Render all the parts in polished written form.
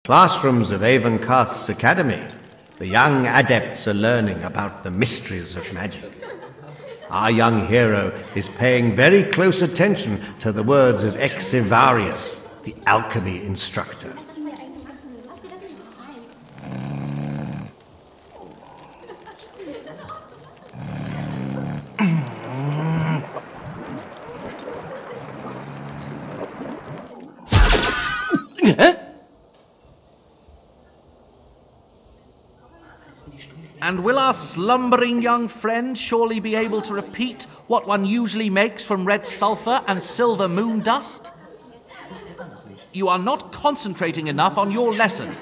Classrooms of Avencast's academy. The young adepts are learning about the mysteries of magic. Our young hero is paying very close attention to the words of Exivarius, the alchemy instructor. And will our slumbering young friend surely be able to repeat what one usually makes from red sulfur and silver moon dust? You are not concentrating enough on your lesson.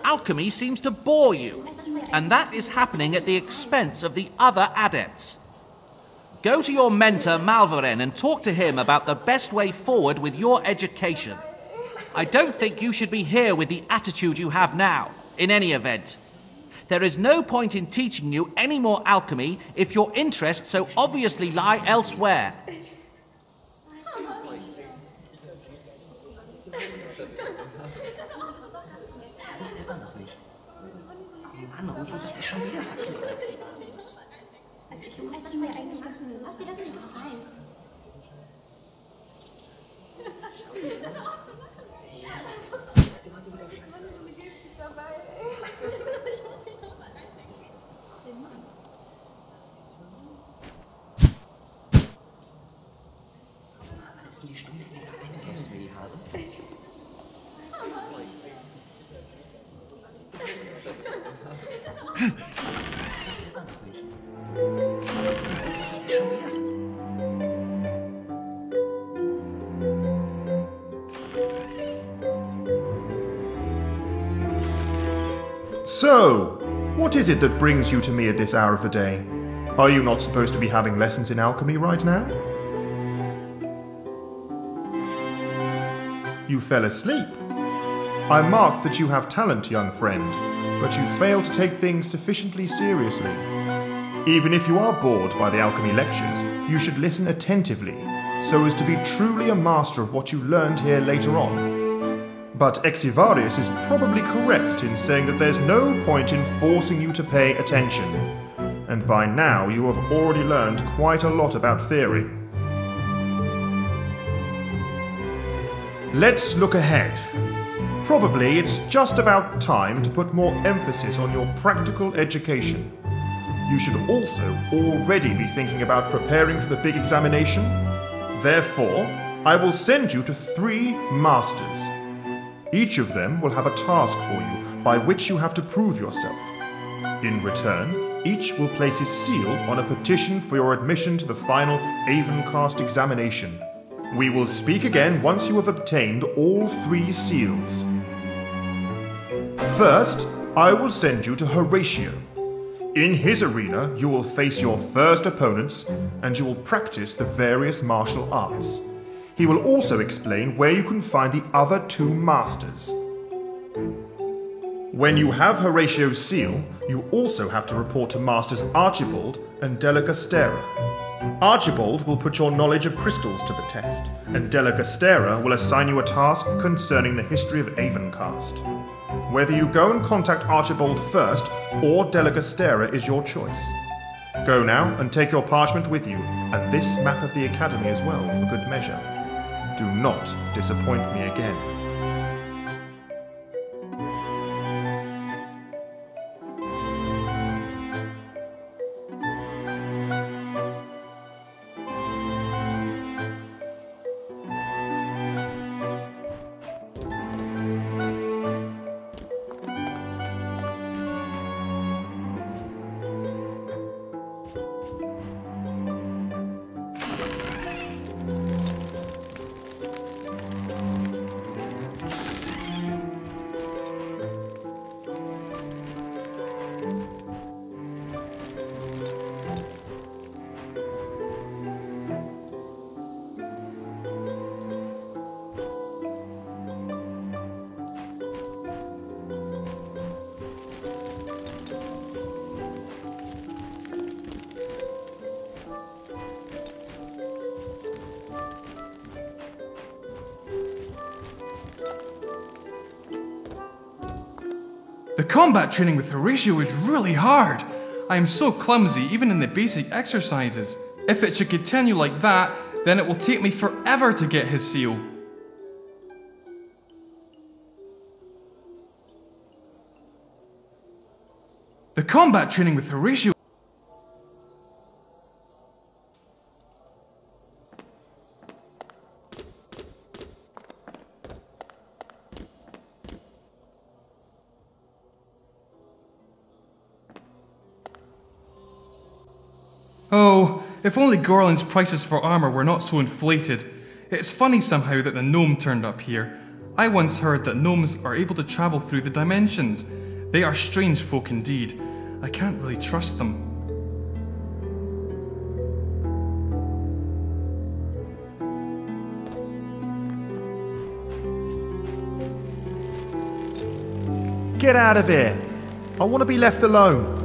Alchemy seems to bore you, and that is happening at the expense of the other adepts. Go to your mentor Malveren and talk to him about the best way forward with your education. I don't think you should be here with the attitude you have now, in any event. There is no point in teaching you any more alchemy if your interests so obviously lie elsewhere. So, what is it that brings you to me at this hour of the day? Are you not supposed to be having lessons in alchemy right now? You fell asleep. I marked that you have talent, young friend, but you fail to take things sufficiently seriously. Even if you are bored by the alchemy lectures, you should listen attentively, so as to be truly a master of what you learned here later on. But Exivarius is probably correct in saying that there's no point in forcing you to pay attention, and by now you have already learned quite a lot about theory. Let's look ahead. Probably it's just about time to put more emphasis on your practical education. You should also already be thinking about preparing for the big examination. Therefore, I will send you to 3 masters. Each of them will have a task for you by which you have to prove yourself. In return, each will place his seal on a petition for your admission to the final Avencast examination. We will speak again once you have obtained all 3 seals. First, I will send you to Horatio. In his arena, you will face your first opponents, and you will practice the various martial arts. He will also explain where you can find the other 2 masters. When you have Horatio's seal, you also have to report to Masters Archibald and Della Gastera. Archibald will put your knowledge of crystals to the test, and Della Gastera will assign you a task concerning the history of Avencast. Whether you go and contact Archibald first or Della Gastera is your choice. Go now and take your parchment with you, and this map of the Academy as well, for good measure. Do not disappoint me again. The combat training with Horatio is really hard. I am so clumsy even in the basic exercises. If it should continue like that, then it will take me forever to get his seal. The combat training with Horatio. Oh, if only Gorlin's prices for armor were not so inflated. It's funny somehow that the gnome turned up here. I once heard that gnomes are able to travel through the dimensions. They are strange folk indeed. I can't really trust them. Get out of here! I want to be left alone.